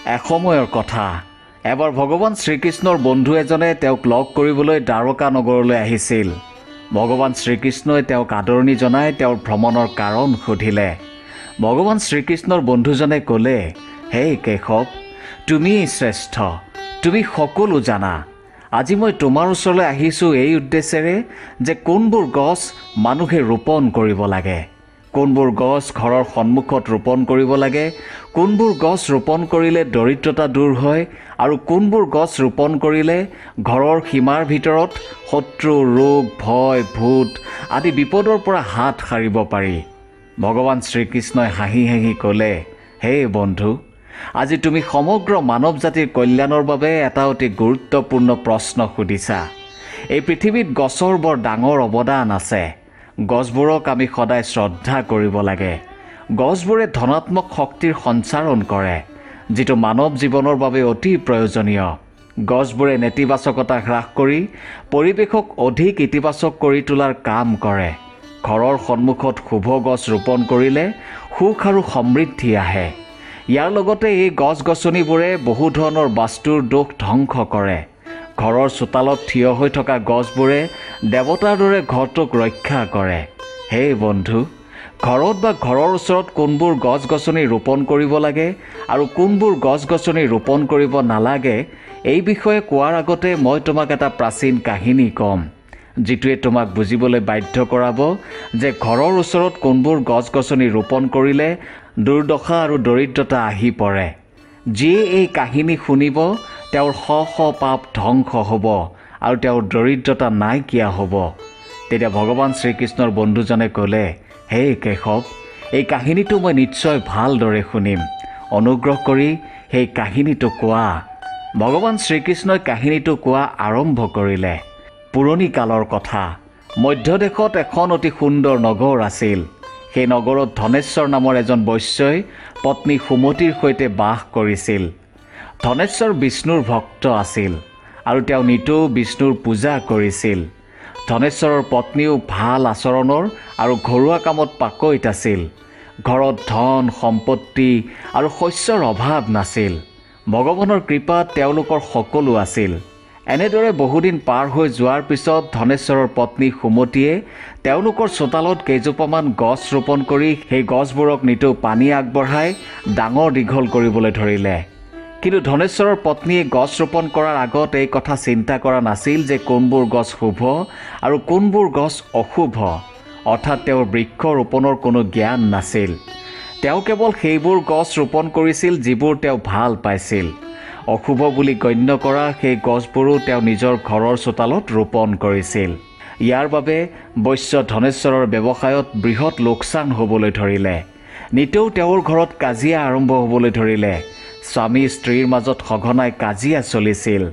এসময়ৰ কথা এবাৰ ভগৱান শ্ৰীকৃষ্ণৰ বন্ধু এজনে তেওঁক লগ কৰিবলৈ দ্বাৰকা নগৰলৈ আহিছিল। ভগৱান শ্ৰীকৃষ্ণই তেওঁক আদৰণি জনাই তেওঁৰ ভ্ৰমণৰ কাৰণ সুধিলে। ভগৱান শ্ৰীকৃষ্ণৰ বন্ধুজনে ক'লে, হে কেশৱ, তুমিয়েই শ্ৰেষ্ঠ, তুমি সকলো জানা। আজি মই তোমাৰ ওচৰলৈ আহিছোঁ এই উদ্দেশ্যেৰে যে কোনবোৰ গছ মানুহে ৰোপণ কৰিব লাগে, কোনবোৰ গছ ঘৰৰ সন্মুখত ৰোপণ কৰিব লাগে, কোনবোৰ গছ ৰোপণ কৰিলে দৰিদ্ৰতা দূৰ হয় আৰু কোনবোৰ গছ ৰোপণ কৰিলে ঘৰৰ সীমাৰ ভিতৰত শত্ৰু, ৰোগ, ভয়, ভূত আদি বিপদৰ পৰা হাত সাৰিব পাৰি। ভগৱান শ্ৰীকৃষ্ণই হাঁহি হাঁহি ক'লে, হে বন্ধু, আজি তুমি সমগ্ৰ মানৱ জাতিৰ কল্যাণৰ বাবে এটা অতি গুৰুত্বপূৰ্ণ প্ৰশ্ন সুধিছা। এই পৃথিৱীত গছৰ বৰ ডাঙৰ অৱদান আছে। গছবোৰক আমি সদায় শ্ৰদ্ধা কৰিব লাগে। গছবোৰে ধনাত্মক শক্তিৰ সঞ্চাৰণ কৰে, যিটো মানৱ জীৱনৰ বাবে অতি প্ৰয়োজনীয়। গছবোৰে নেতিবাচকতা হ্ৰাস কৰি পৰিৱেশক অধিক ইতিবাচক কৰি তোলাৰ কাম কৰে। ঘৰৰ সন্মুখত শুভ গছ ৰোপণ কৰিলে সুখ আৰু সমৃদ্ধি আহে। ইয়াৰ লগতে এই গছ গছনিবোৰে বহু ধৰণৰ বাস্তুৰ দোষ ধ্বংস কৰে। ঘৰৰ চোতালত থিয় হৈ থকা গছবোৰে দেৱতাৰ দৰে ঘৰটোক ৰক্ষা কৰে। হে বন্ধু, ঘৰত বা ঘৰৰ ওচৰত কোনবোৰ গছ গছনি ৰোপণ কৰিব লাগে আৰু কোনবোৰ গছ গছনি ৰোপণ কৰিব নালাগে, এই বিষয়ে কোৱাৰ আগতে মই তোমাক এটা প্ৰাচীন কাহিনী ক'ম, যিটোৱে তোমাক বুজিবলৈ বাধ্য কৰাব যে ঘৰৰ ওচৰত কোনবোৰ গছ গছনি ৰোপণ কৰিলে দুৰ্দশা আৰু দৰিদ্ৰতা আহি পৰে। যিয়ে এই কাহিনী শুনিব তেওঁৰ শ শ পাপ ধ্বংস হ'ব আৰু তেওঁৰ দৰিদ্ৰতা নাইকিয়া হ'ব। তেতিয়া ভগৱান শ্ৰীকৃষ্ণৰ বন্ধুজনে ক'লে, হে কেশৱ, এই কাহিনীটো মই নিশ্চয় ভালদৰে শুনিম। অনুগ্ৰহ কৰি সেই কাহিনীটো কোৱা। ভগৱান শ্ৰীকৃষ্ণই কাহিনীটো কোৱা আৰম্ভ কৰিলে। পুৰণি কালৰ কথা। মধ্যদেশত এখন অতি সুন্দৰ নগৰ আছিল। সেই নগৰত ধনেশ্বৰ নামৰ এজন বৈশ্যই পত্নী সুমতিৰ সৈতে বাস কৰিছিল। ধনেশ্বৰ বিষ্ণুৰ ভক্ত আছিল আৰু তেওঁ নিতৌ বিষ্ণুৰ পূজা কৰিছিল। ধনেশ্বৰৰ পত্নীও ভাল আচৰণৰ আৰু ঘৰুৱা কামত পাকৈত আছিল। ঘৰত ধন, সম্পত্তি আৰু শস্যৰ অভাৱ নাছিল। ভগৱানৰ কৃপাত তেওঁলোকৰ সকলো আছিল। এনেদৰে বহুদিন পাৰ হৈ যোৱাৰ পিছত ধনেশ্বৰৰ পত্নী সুমতিয়ে তেওঁলোকৰ চোতালত কেইজোপামান গছ ৰোপণ কৰি সেই গছবোৰক নিতৌ পানী আগবঢ়াই ডাঙৰ দীঘল কৰিবলৈ ধৰিলে। কিন্তু ধনেশ্বৰৰ পত্নীয়ে গছ ৰোপণ কৰাৰ আগত এই কথা চিন্তা কৰা নাছিল যে কোনবোৰ গছ শুভ আৰু কোনবোৰ গছ অশুভ, অৰ্থাৎ তেওঁৰ বৃক্ষ ৰোপণৰ কোনো জ্ঞান নাছিল। তেওঁ কেৱল সেইবোৰ গছ ৰোপণ কৰিছিল যিবোৰ তেওঁ ভাল পাইছিল। অশুভ বুলি গণ্য কৰা সেই গছবোৰো তেওঁ নিজৰ ঘৰৰ চোতালত ৰোপণ কৰিছিল। ইয়াৰ বাবে বৈশ্য ধনেশ্বৰৰ ব্যৱসায়ত বৃহৎ লোকচান হ'বলৈ ধৰিলে। নিতৌ তেওঁৰ ঘৰত কাজিয়া আৰম্ভ হ'বলৈ ধৰিলে। স্বামী স্ত্ৰীৰ মাজত সঘনাই কাজিয়া চলিছিল।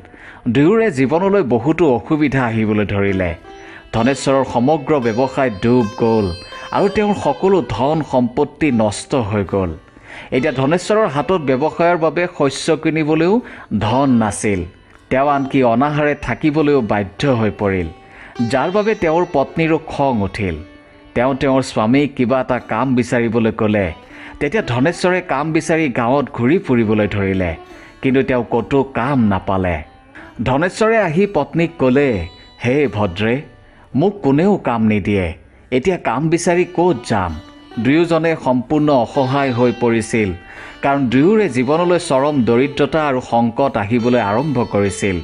দুয়োৰে জীৱনলৈ বহুতো অসুবিধা আহিবলৈ ধৰিলে। ধনেশ্বৰৰ সমগ্ৰ ব্যৱসায় ডুব গ'ল আৰু তেওঁৰ সকলো ধন সম্পত্তি নষ্ট হৈ গ'ল। এতিয়া ধনেশ্বৰৰ হাতত ব্যৱসায়ৰ বাবে শস্য কিনিবলৈও ধন নাছিল। তেওঁ আনকি অনাহাৰে থাকিবলৈও বাধ্য হৈ পৰিল, যাৰ বাবে তেওঁৰ পত্নীৰো খং উঠিল। তেওঁ তেওঁৰ স্বামীক কিবা এটা কাম বিচাৰিবলৈ ক'লে। তেতিয়া ধনেশ্বৰে কাম বিচাৰি গাঁৱত ঘূৰি ফুৰিবলৈ ধৰিলে, কিন্তু তেওঁ ক'তো কাম নাপালে। ধনেশ্বৰে আহি পত্নীক ক'লে, হে ভদ্ৰে, মোক কোনেও কাম নিদিয়ে, এতিয়া কাম বিচাৰি ক'ত যাম? দুয়োজনে সম্পূৰ্ণ অসহায় হৈ পৰিছিল, কাৰণ দুয়োৰে জীৱনলৈ চৰম দৰিদ্ৰতা আৰু সংকট আহিবলৈ আৰম্ভ কৰিছিল।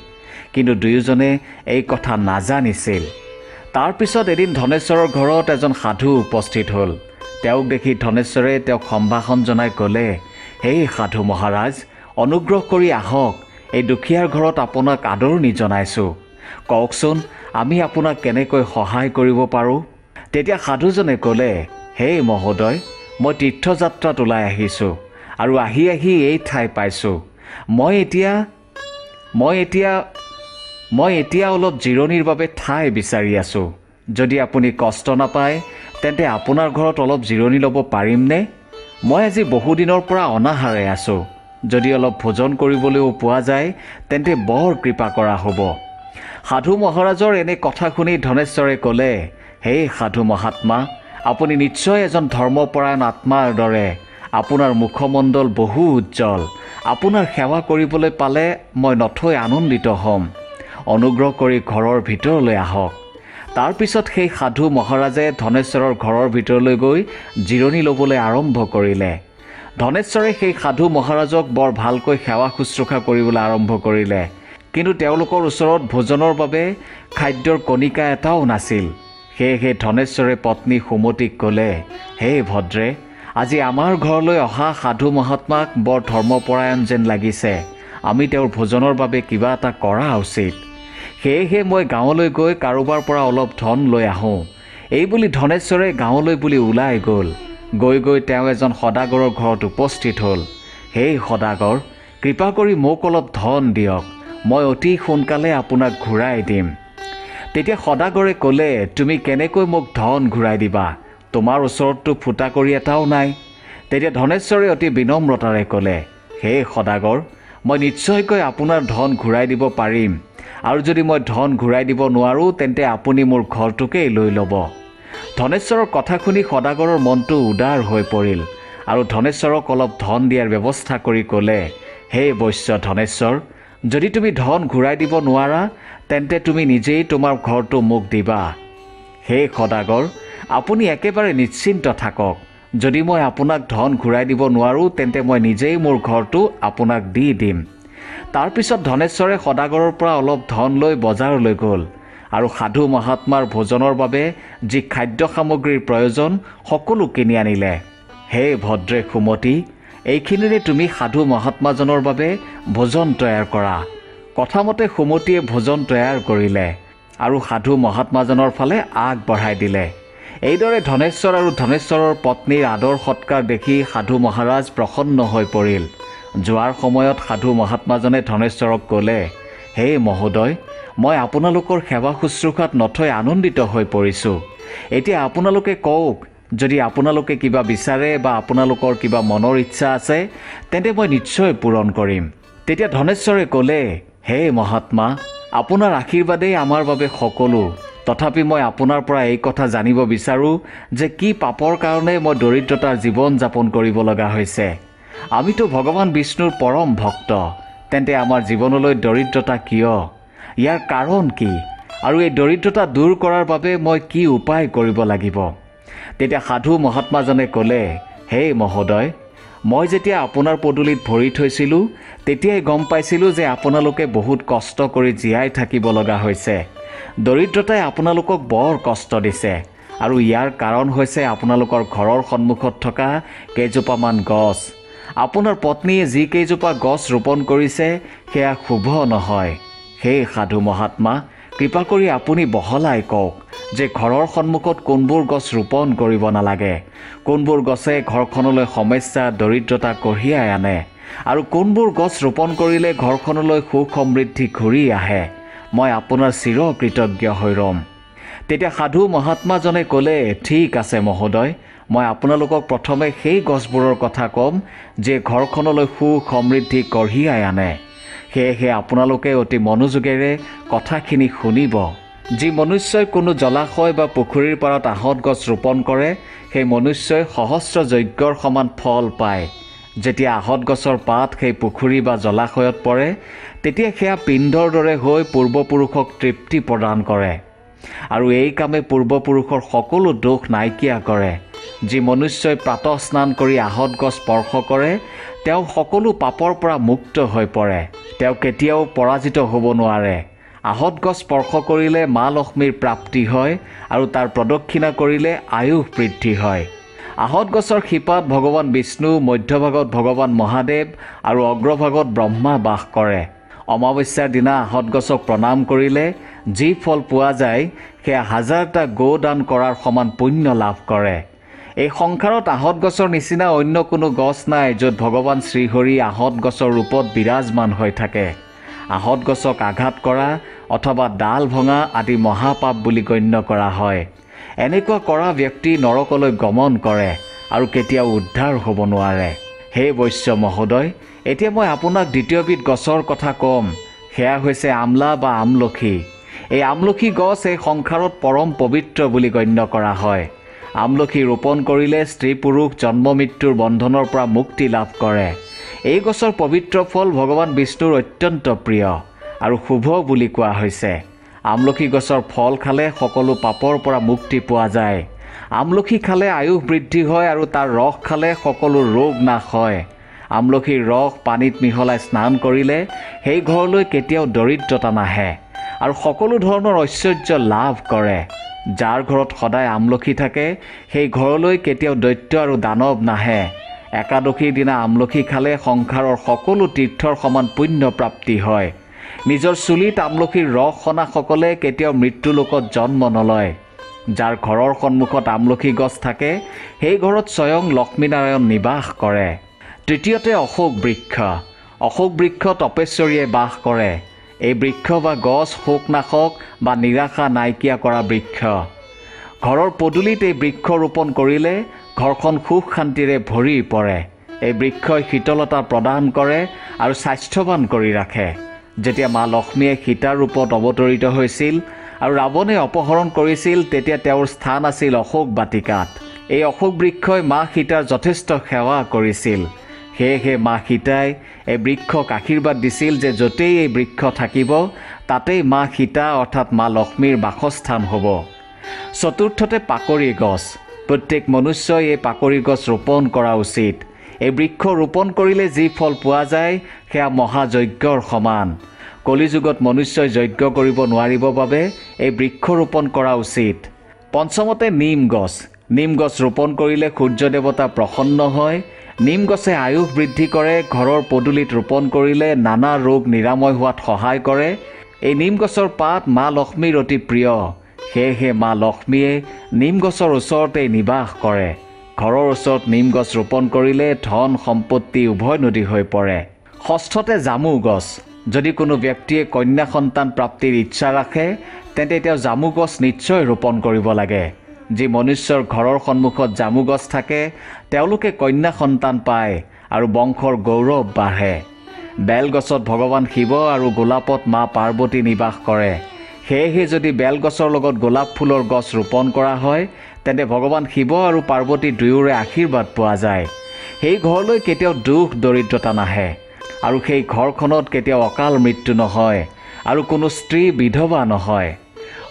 কিন্তু দুয়োজনে এই কথা নাজানিছিল। তাৰপিছত এদিন ধনেশ্বৰৰ ঘৰত এজন সাধু উপস্থিত হ'ল। তেওঁক দেখি ধনেশ্বৰে তেওঁক সম্ভাষণ জনাই ক'লে, হে সাধু মহাৰাজ, অনুগ্ৰহ কৰি আহক, এই দুখীয়াৰ ঘৰত আপোনাক আদৰণি জনাইছোঁ। কওকচোন, আমি আপোনাক কেনেকৈ সহায় কৰিব পাৰোঁ? তেতিয়া সাধুজনে ক'লে, হে মহোদয়, মই তীৰ্থযাত্ৰাত ওলাই আহিছোঁ আৰু আহি আহি এই ঠাই পাইছোঁ। মই এতিয়া অলপ জিৰণিৰ বাবে ঠাই বিচাৰি আছোঁ। যদি আপুনি কষ্ট নাপায় তেন্তে আপোনাৰ ঘৰত অলপ জিৰণি ল'ব পাৰিমনে? মই আজি বহুদিনৰ পৰা অনাহাৰে আছোঁ। যদি অলপ ভোজন কৰিবলৈও পোৱা যায় তেন্তে বৰ কৃপা কৰা হ'ব। সাধু মহাৰাজৰ এনে কথা শুনি ধনেশ্বৰে ক'লে, হে সাধু মহাত্মা, আপুনি নিশ্চয় এজন ধৰ্মপৰায়ণ আত্মাৰ দৰে আপোনাৰ মুখমণ্ডল বহু উজ্জ্বল। আপোনাৰ সেৱা কৰিবলৈ পালে মই নথৈ আনন্দিত হ'ম। অনুগ্ৰহ কৰি ঘৰৰ ভিতৰলৈ আহক। তাৰ পিছত সেই সাধু মহাৰাজে ধনেশ্বৰৰ ঘৰৰ ভিতৰলৈ গৈ জিৰণি ল'বলৈ আৰম্ভ কৰিলে। ধনেশ্বৰে সেই সাধু মহাৰাজক বৰ ভালকৈ সেৱা শুশ্ৰূষা কৰিবলৈ আৰম্ভ কৰিলে। কিন্তু তেওঁলোকৰ ওচৰত ভোজনৰ বাবে খাদ্যৰ কণিকা এটাও নাছিল। সেয়েহে ধনেশ্বৰে পত্নী সুমতীক ক'লে, হে ভদ্ৰে, আজি আমাৰ ঘৰলৈ অহা সাধু মহাত্মাক বৰ ধৰ্মপৰায়ণ যেন লাগিছে। আমি তেওঁৰ ভোজনৰ বাবে কিবা এটা কৰা উচিত। সেয়েহে মই গাঁৱলৈ গৈ কাৰোবাৰ পৰা অলপ ধন লৈ আহোঁ। এই বুলি ধনেশ্বৰে গাঁৱলৈ বুলি ওলাই গ'ল। গৈ গৈ তেওঁ এজন সদাগৰৰ ঘৰত উপস্থিত হ'ল। হেই সদাগৰ, কৃপা কৰি মোক অলপ ধন দিয়ক। মই অতি সোনকালে আপোনাক ঘূৰাই দিম। তেতিয়া সদাগৰে ক'লে, তুমি কেনেকৈ মোক ধন ঘূৰাই দিবা? তোমাৰ ওচৰততো ফুটাকৰি এটাও নাই। তেতিয়া ধনেশ্বৰে অতি বিনম্ৰতাৰে ক'লে, হে সদাগৰ, মই নিশ্চয়কৈ আপোনাৰ ধন ঘূৰাই দিব পাৰিম। আৰু যদি মই ধন ঘূৰাই দিব নোৱাৰোঁ তেন্তে আপুনি মোৰ ঘৰটোকেই লৈ ল'ব। ধনেশ্বৰৰ কথা শুনি সদাগৰৰ মনটো উদাৰ হৈ পৰিল আৰু ধনেশ্বৰক অলপ ধন দিয়াৰ ব্যৱস্থা কৰি ক'লে, হে বৈশ্য ধনেশ্বৰ, যদি তুমি ধন ঘূৰাই দিব নোৱাৰা তেন্তে তুমি নিজেই তোমাৰ ঘৰটো মোক দিবা। হে সদাগৰ, আপুনি একেবাৰে নিশ্চিন্ত থাকক। যদি মই আপোনাক ধন ঘূৰাই দিব নোৱাৰোঁ তেন্তে মই নিজেই মোৰ ঘৰটো আপোনাক দি দিম। তাৰ পিছত ধনেশ্বৰে সদাগৰৰ পৰা অলপ ধন লৈ বজাৰলৈ গ'ল আৰু সাধু মহাত্মাৰ ভোজনৰ বাবে যি খাদ্য সামগ্ৰীৰ প্ৰয়োজন সকলো কিনি আনিলে। হে ভদ্ৰে সুমতী, এইখিনিৰে তুমি সাধু মহাত্মাজনৰ বাবে ভোজন তৈয়াৰ কৰা। কথামতে সুমতীয়ে ভোজন তৈয়াৰ কৰিলে আৰু সাধু মহাত্মাজনৰ ফালে আগবঢ়াই দিলে। এইদৰে ধনেশ্বৰ আৰু ধনেশ্বৰৰ পত্নীৰ আদৰ সৎকাৰ দেখি সাধু মহাৰাজ প্ৰসন্ন হৈ পৰিল। যোৱাৰ সময়ত সাধু মহাত্মাজনে ধনেশ্বৰক ক'লে, হে মহোদয়, মই আপোনালোকৰ সেৱা শুশ্ৰূষাত নথৈ আনন্দিত হৈ পৰিছোঁ। এতিয়া আপোনালোকে কওক, যদি আপোনালোকে কিবা বিচাৰে বা আপোনালোকৰ কিবা মনৰ ইচ্ছা আছে তেন্তে মই নিশ্চয় পূৰণ কৰিম। তেতিয়া ধনেশ্বৰে ক'লে, হে মহাত্মা, আপোনাৰ আশীৰ্বাদেই আমাৰ বাবে সকলো। তথাপি মই আপোনাৰ পৰা এই কথা জানিব বিচাৰোঁ যে কি পাপৰ কাৰণে মই দৰিদ্ৰতাৰ জীৱন যাপন কৰিব লগা হৈছে। আমিতো ভগৱান বিষ্ণুৰ পৰম ভক্ত, তেন্তে আমাৰ জীৱনলৈ দৰিদ্ৰতা কিয়? ইয়াৰ কাৰণ কি? আৰু এই দৰিদ্ৰতা দূৰ কৰাৰ বাবে মই কি উপায় কৰিব লাগিব? তেতিয়া সাধু মহাত্মাজনে ক'লে, হে মহোদয়, মই যেতিয়া আপোনাৰ পদূলিত ভৰি থৈছিলোঁ তেতিয়াই গম পাইছিলোঁ যে আপোনালোকে বহুত কষ্ট কৰি জীয়াই থাকিব লগা হৈছে। দৰিদ্ৰতাই আপোনালোকক বৰ কষ্ট দিছে আৰু ইয়াৰ কাৰণ হৈছে আপোনালোকৰ ঘৰৰ সন্মুখত থকা কেইজোপামান গছ। আপোনাৰ পত্নীয়ে যি কেইজোপা গছ ৰোপণ কৰিছে সেয়া শুভ নহয়। হে সাধু মহাত্মা, কৃপা কৰি আপুনি বহলাই কওক যে ঘৰৰ সন্মুখত কোনবোৰ গছ ৰোপণ কৰিব নালাগে, কোনবোৰ গছে ঘৰখনলৈ সমস্যা দৰিদ্ৰতা কঢ়িয়াই আনে আৰু কোনবোৰ গছ ৰোপণ কৰিলে ঘৰখনলৈ সুখ সমৃদ্ধি ঘূৰি আহে। মই আপোনাৰ চিৰকৃতজ্ঞ হৈ ৰ'ম। তেতিয়া সাধু মহাত্মাজনে ক'লে, ঠিক আছে মহোদয়, মই আপোনালোকক প্ৰথমে সেই গছবোৰৰ কথা ক'ম যে ঘৰখনলৈ সুখ সমৃদ্ধি কঢ়িয়াই আনে। সেয়েহে আপোনালোকে অতি মনোযোগেৰে কথাখিনি শুনিব। যি মনুষ্যই কোনো জলাশয় বা পুখুৰীৰ পাৰত আহঁত গছ ৰোপণ কৰে সেই মনুষ্যই সহস্ৰ যজ্ঞৰ সমান ফল পায়। যেতিয়া আহঁত গছৰ পাত সেই পুখুৰী বা জলাশয়ত পৰে তেতিয়া সেয়া পিণ্ডৰ দৰে হৈ পূৰ্বপুৰুষক তৃপ্তি প্ৰদান কৰে আৰু এই কামে পূৰ্বপুৰুষৰ সকলো দোষ নাইকিয়া কৰে। যি মনুষ্যই প্ৰাতঃ স্নান কৰি আহঁত গছ স্পৰ্শ কৰে তেওঁ সকলো পাপৰ পৰা মুক্ত হৈ পৰে। তেওঁ কেতিয়াও পৰাজিত হ'ব নোৱাৰে। আহঁত গছ স্পৰ্শ কৰিলে মা লক্ষ্মীৰ প্ৰাপ্তি হয় আৰু তাৰ প্ৰদক্ষিণা কৰিলে আয়ুস বৃদ্ধি হয়। আহঁত গছৰ শিপাত ভগৱান বিষ্ণু, মধ্যভাগত ভগৱান মহাদেৱ আৰু অগ্ৰভাগত ব্ৰহ্মা বাস কৰে। অমাৱস্যাৰ দিনা আহঁত গছক প্ৰণাম কৰিলে যি ফল পোৱা যায় সেয়া হাজাৰটা গোদান কৰাৰ সমান পুণ্য লাভ কৰে। এই সংসাৰত আহঁত গছৰ নিচিনা অন্য কোনো গছ নাই য'ত ভগৱান শ্ৰীহৰি আহঁত গছৰ ৰূপত বিৰাজমান হৈ থাকে। আহঁত গছক আঘাত কৰা অথবা ডাল ভঙা আদি মহাপাপ বুলি গণ্য কৰা হয়। এনেকুৱা কৰা ব্যক্তি নৰকলৈ গমন কৰে আৰু কেতিয়াও উদ্ধাৰ হ'ব নোৱাৰে। হে বৈশ্য মহোদয়, এতিয়া মই আপোনাক দ্বিতীয়বিধ গছৰ কথা ক'ম। সেয়া হৈছে আমলা বা আমলখি। এই আমলখি গছ এই সংসাৰত পৰম পবিত্ৰ বুলি গণ্য কৰা হয়। আমলখি ৰোপণ কৰিলে স্ত্ৰী পুৰুষ জন্ম মৃত্যুৰ বন্ধনৰ পৰা মুক্তি লাভ কৰে। এই গছৰ পবিত্ৰ ফল ভগৱান বিষ্ণুৰ অত্যন্ত প্ৰিয় আৰু শুভ বুলি কোৱা হৈছে। আমলখি গছৰ ফল খালে সকলো পাপৰ পৰা মুক্তি পোৱা যায়। আমলখি খালে আয়ুস বৃদ্ধি হয় আৰু তাৰ ৰস খালে সকলো ৰোগ নাশ হয়। আমলখিৰ ৰস পানীত মিহলাই স্নান কৰিলে সেই ঘৰলৈ কেতিয়াও দৰিদ্ৰতা নাহে আৰু সকলো ধৰণৰ ঐশ্বৰ্য লাভ কৰে। যাৰ ঘৰত সদায় আমলখি থাকে সেই ঘৰলৈ কেতিয়াও দৈত্য আৰু দানৱ নাহে। একাদশীৰ দিনা আমলখি খালে সংসাৰৰ সকলো তীৰ্থৰ সমান পুণ্য প্ৰাপ্তি হয়। নিজৰ চুলিত আমলখিৰ ৰস সনাসকলে কেতিয়াও মৃত্যুলোকত জন্ম নলয়। যাৰ ঘৰৰ সন্মুখত আমলখি গছ থাকে সেই ঘৰত স্বয়ং লক্ষ্মীনাৰায়ণ নিবাস কৰে। তৃতীয়তে অশোক বৃক্ষ। অশোক বৃক্ষ তপেশ্বৰীয়ে বাস কৰে। এই বৃক্ষ বা গছ শোকনাশক বা নিৰাশা নাইকিয়া কৰা বৃক্ষ। ঘৰৰ পদূলিত এই বৃক্ষ ৰোপণ কৰিলে ঘৰখন সুখ শান্তিৰে ভৰি পৰে। এই বৃক্ষই শীতলতা প্ৰদান কৰে আৰু স্বাস্থ্যৱান কৰি ৰাখে। যেতিয়া মা লক্ষ্মীয়ে সীতাৰ ৰূপত অৱতৰিত হৈছিল আৰু ৰাৱণে অপহৰণ কৰিছিল তেতিয়া তেওঁৰ স্থান আছিল অশোক বাটিকাত। এই অশোক বৃক্ষই মা সীতাৰ যথেষ্ট সেৱা কৰিছিল। সেয়েহে মা সীতাই এই বৃক্ষক আশীৰ্বাদ দিছিল যে য'তেই এই বৃক্ষ থাকিব তাতেই মা সীতা অৰ্থাৎ মা লক্ষ্মীৰ বাসস্থান হ'ব। চতুৰ্থতে পাকৰি গছ। প্ৰত্যেক মনুষ্যই এই পাকৰি গছ ৰোপণ কৰা উচিত। এই বৃক্ষ ৰোপণ কৰিলে যি ফল পোৱা যায় সেয়া মহাযজ্ঞৰ সমান। কলিযুগত মনুষ্যই যজ্ঞ কৰিব নোৱাৰিবৰ বাবে এই বৃক্ষ ৰোপণ কৰা উচিত। পঞ্চমতে নিম গছ। নিম গছ ৰোপণ কৰিলে সূৰ্য দেৱতা প্ৰসন্ন হয়। নিম গছে আয়ুস বৃদ্ধি কৰে। ঘৰৰ পদূলিত ৰোপণ কৰিলে নানা ৰোগ নিৰাময় হোৱাত সহায় কৰে। এই নিম গছৰ পাত মা লক্ষ্মীৰ অতি প্ৰিয়। সেয়েহে মা লক্ষ্মীয়ে নিম গছৰ ওচৰতেই নিবাস কৰে। ঘৰৰ ওচৰত নিম গছ ৰোপণ কৰিলে ধন সম্পত্তি উভৈনদী হৈ পৰে। ষষ্ঠতে জামু গছ। যদি কোনো ব্যক্তিয়ে কন্যা সন্তান প্ৰাপ্তিৰ ইচ্ছা ৰাখে তেন্তে তেওঁ জামু গছ নিশ্চয় ৰোপণ কৰিব লাগে। যি মনুষ্যৰ ঘৰৰ সন্মুখত জামু গছ থাকে তেওঁলোকে কন্যা সন্তান পায় আৰু বংশৰ গৌৰৱ বাঢ়ে। বেলগছত ভগৱান শিৱ আৰু গোলাপত মা পাৰ্বতী নিবাস কৰে। সেয়েহে যদি বেলগছৰ লগত গোলাপ ফুলৰ গছ ৰোপণ কৰা হয় তেন্তে ভগৱান শিৱ আৰু পাৰ্বতী দুয়োৰে আশীৰ্বাদ পোৱা যায়। সেই ঘৰলৈ কেতিয়াও দুখ দৰিদ্ৰতা নাহে আৰু সেই ঘৰখনত কেতিয়াও অকাল মৃত্যু নহয় আৰু কোনো স্ত্ৰী বিধৱা নহয়।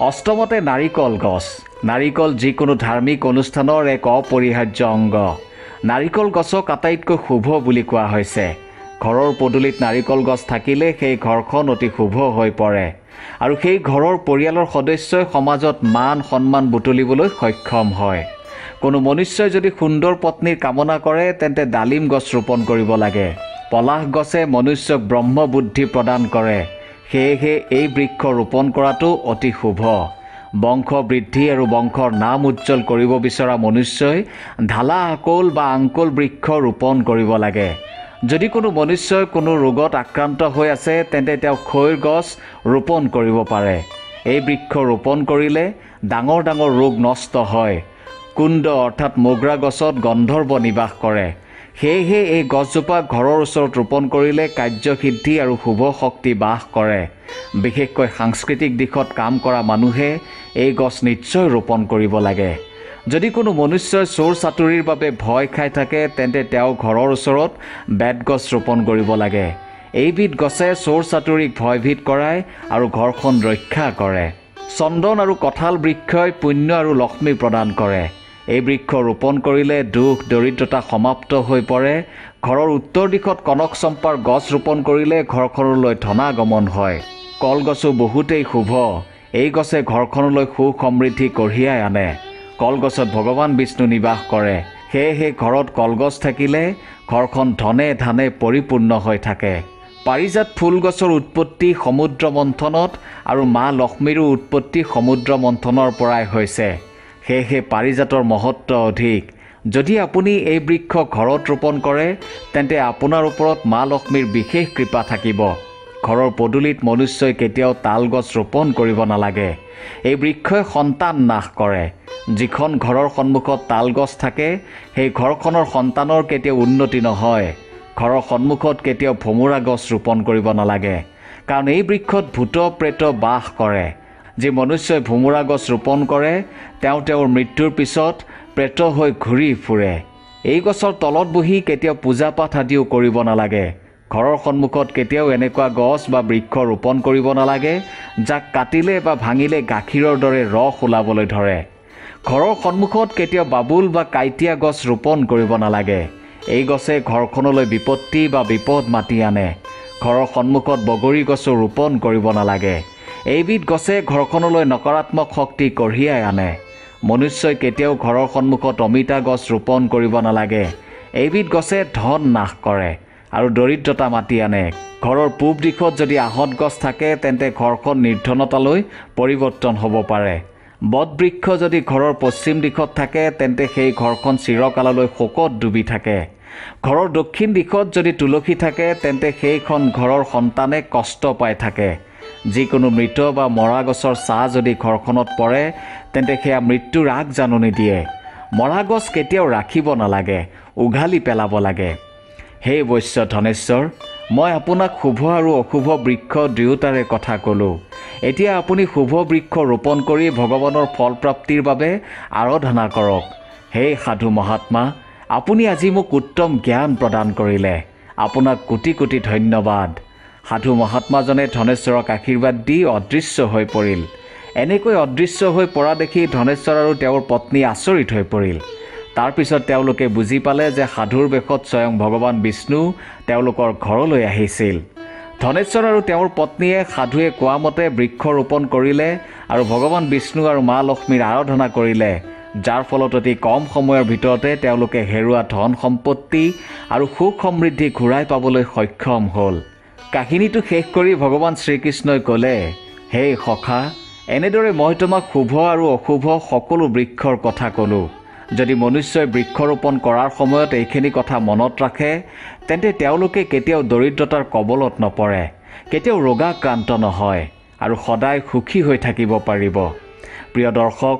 অষ্টমতে নাৰিকল গছ। নাৰিকল যিকোনো ধাৰ্মিক অনুষ্ঠানৰ এক অপৰিহাৰ্য অংগ। নাৰিকল গছক আটাইতকৈ শুভ বুলি কোৱা হৈছে। ঘৰৰ পদূলিত নাৰিকল গছ থাকিলে সেই ঘৰখন অতি শুভ হৈ পৰে আৰু সেই ঘৰৰ পৰিয়ালৰ সদস্যই সমাজত মান সন্মান বুটলিবলৈ সক্ষম হয়। কোনো মনুষ্যই যদি সুন্দৰ পত্নীৰ কামনা কৰে তেন্তে ডালিম গছ ৰোপণ কৰিব লাগে। পলাশ গছে মনুষ্যক ব্ৰহ্ম বুদ্ধি প্ৰদান কৰে। সেয়েহে এই বৃক্ষ ৰোপণ কৰাটো অতি শুভ। বংশ বৃদ্ধি আৰু বংশৰ নাম উজ্জ্বল কৰিব বিচৰা মনুষ্যই ঢালা আকৌল বা আংকুল বৃক্ষ ৰোপণ কৰিব লাগে। যদি কোনো মনুষ্যই কোনো ৰোগত আক্ৰান্ত হৈ আছে তেন্তে তেওঁ খৈৰ গছ ৰোপণ কৰিব পাৰে। এই বৃক্ষ ৰোপণ কৰিলে ডাঙৰ ডাঙৰ ৰোগ নষ্ট হয়। কুণ্ড অৰ্থাৎ মোগৰা গছত গন্ধৰ্ব নিবাস কৰে। সেয়েহে এই গছজোপা ঘৰৰ ওচৰত ৰোপণ কৰিলে কাৰ্যসিদ্ধি আৰু শুভ শক্তি বাস কৰে। বিশেষকৈ সাংস্কৃতিক দিশত কাম কৰা মানুহে এই গছ নিশ্চয় ৰোপণ কৰিব লাগে। যদি কোনো মনুষ্যই চোৰ চাতুৰিৰ বাবে ভয় খাই থাকে তেন্তে তেওঁ ঘৰৰ ওচৰত বেতগছ ৰোপণ কৰিব লাগে। এইবিধ গছে চোৰ চাতুৰিক ভয়ভীত কৰায় আৰু ঘৰখন ৰক্ষা কৰে। চন্দন আৰু কঁঠাল বৃক্ষই পুণ্য আৰু লক্ষ্মী প্ৰদান কৰে। এই বৃক্ষ ৰোপণ কৰিলে দুখ দৰিদ্ৰতা সমাপ্ত হৈ পৰে। ঘৰৰ উত্তৰ দিশত কনক চম্পাৰ গছ ৰোপণ কৰিলে ঘৰখনলৈ ধনাগমন হয়। কলগছো বহুতেই শুভ। এই গছে ঘৰখনলৈ সুখ সমৃদ্ধি কঢ়িয়াই আনে। কলগছত ভগৱান বিষ্ণু নিবাস কৰে। সেয়েহে ঘৰত কলগছ থাকিলে ঘৰখন ধনে ধানে পৰিপূৰ্ণ হৈ থাকে। পাৰিজাত ফুল গছৰ উৎপত্তি সমুদ্ৰ মন্থনত আৰু মা লক্ষ্মীৰো উৎপত্তি সমুদ্ৰ মন্থনৰ পৰাই হৈছে। সেয়েহে পাৰিজাতৰ মহত্ব অধিক। যদি আপুনি এই বৃক্ষ ঘৰত ৰোপণ কৰে তেন্তে আপোনাৰ ওপৰত মা লক্ষ্মীৰ বিশেষ কৃপা থাকিব। ঘৰৰ পদূলিত মনুষ্যই কেতিয়াও তাল গছ ৰোপণ কৰিব নালাগে। এই বৃক্ষই সন্তান নাশ কৰে। যিখন ঘৰৰ সন্মুখত তাল গছ থাকে সেই ঘৰখনৰ সন্তানৰ কেতিয়াও উন্নতি নহয়। ঘৰৰ সন্মুখত কেতিয়াও ভোমোৰা গছ ৰোপণ কৰিব নালাগে, কাৰণ এই বৃক্ষত ভূত প্ৰেত বাস কৰে। যি মনুষ্যই ভোমোৰা গছ ৰোপণ কৰে তেওঁ তেওঁৰ মৃত্যুৰ পিছত প্ৰেত হৈ ঘূৰি ফুৰে। এই গছৰ তলত বহি কেতিয়াও পূজা পাঠ আদিও কৰিব নালাগে। ঘৰৰ সন্মুখত কেতিয়াও এনেকুৱা গছ বা বৃক্ষ ৰোপণ কৰিব নালাগে যাক কাটিলে বা ভাঙিলে গাখীৰৰ দৰে ৰস ওলাবলৈ ধৰে। ঘৰৰ সন্মুখত কেতিয়াও বাবুল বা কাঁইটীয়া গছ ৰোপণ কৰিব নালাগে। এই গছে ঘৰখনলৈ বিপত্তি বা বিপদ মাতি আনে। ঘৰৰ সন্মুখত বগৰী গছো ৰোপণ কৰিব নালাগে। এইবিধ গছে ঘৰখনলৈ নকাৰাত্মক শক্তি কঢ়িয়াই আনে। মনুষ্যই কেতিয়াও ঘৰৰ সন্মুখত অমিতা গছ ৰোপণ কৰিব নালাগে। এইবিধ গছে ধন নাশ কৰে আৰু দৰিদ্ৰতা মাতি আনে। ঘৰৰ পূব দিশত যদি আহঁত গছ থাকে তেন্তে ঘৰখন নিৰ্ধনতালৈ পৰিৱৰ্তন হ'ব পাৰে। বটবৃক্ষ যদি ঘৰৰ পশ্চিম দিশত থাকে তেন্তে সেই ঘৰখন চিৰকাললৈ শোকত ডুবি থাকে। ঘৰৰ দক্ষিণ দিশত যদি তুলসী থাকে তেন্তে সেইখন ঘৰৰ সন্তানে কষ্ট পাই থাকে। যিকোনো মৃত বা মৰা গছৰ ছাঁ যদি ঘৰখনত পৰে তেন্তে সেয়া মৃত্যুৰ আগজাননী দিয়ে। মৰা গছ কেতিয়াও ৰাখিব নালাগে, উঘালি পেলাব লাগে। হে বৈশ্য ধনেশ্বৰ, মই আপোনাক শুভ আৰু অশুভ বৃক্ষ দুয়োটাৰে কথা ক'লোঁ। এতিয়া আপুনি শুভ বৃক্ষ ৰোপণ কৰি ভগৱানৰ ফলপ্ৰাপ্তিৰ বাবে আৰাধনা কৰক। হে সাধু মহাত্মা, আপুনি আজি মোক উত্তম জ্ঞান প্ৰদান কৰিলে। আপোনাক কোটি কোটি ধন্যবাদ। সাধু মহাত্মাজনে ধনেশ্বৰক আশীৰ্বাদ দি অদৃশ্য হৈ পৰিল। এনেকৈ অদৃশ্য হৈ পৰা দেখি ধনেশ্বৰ আৰু তেওঁৰ পত্নী আচৰিত হৈ পৰিল। তাৰপিছত তেওঁলোকে বুজি পালে যে সাধুৰ বেশত স্বয়ং ভগৱান বিষ্ণু তেওঁলোকৰ ঘৰলৈ আহিছিল। ধনেশ্বৰ আৰু তেওঁৰ পত্নীয়ে সাধুৱে কোৱা মতে বৃক্ষ ৰোপণ কৰিলে আৰু ভগৱান বিষ্ণু আৰু মা লক্ষ্মীৰ আৰাধনা কৰিলে, যাৰ ফলত অতি কম সময়ৰ ভিতৰতে তেওঁলোকে হেৰুওৱা ধন সম্পত্তি আৰু সুখ সমৃদ্ধি ঘূৰাই পাবলৈ সক্ষম হ'ল। কাহিনীটো শেষ কৰি ভগৱান শ্ৰীকৃষ্ণই ক'লে, হে সখা, এনেদৰে মই তোমাক শুভ আৰু অশুভ সকলো বৃক্ষৰ কথা ক'লোঁ। যদি মনুষ্যই বৃক্ষৰোপণ কৰাৰ সময়ত এইখিনি কথা মনত ৰাখে তেন্তে তেওঁলোকে কেতিয়াও দৰিদ্ৰতাৰ কবলত নপৰে, কেতিয়াও ৰোগাক্ৰান্ত নহয় আৰু সদায় সুখী হৈ থাকিব পাৰিব। প্ৰিয় দৰ্শক,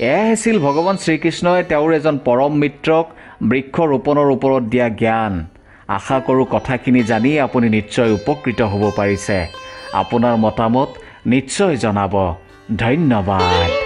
এয়াই আছিল ভগৱান শ্ৰীকৃষ্ণই তেওঁৰ এজন পৰম মিত্ৰক বৃক্ষৰোপণৰ ওপৰত দিয়া জ্ঞান। আশা কৰোঁ কথাখিনি জানি আপুনি নিশ্চয় উপকৃত হ'ব পাৰিছে। আপোনাৰ মতামত নিশ্চয় জনাব। ধন্যবাদ।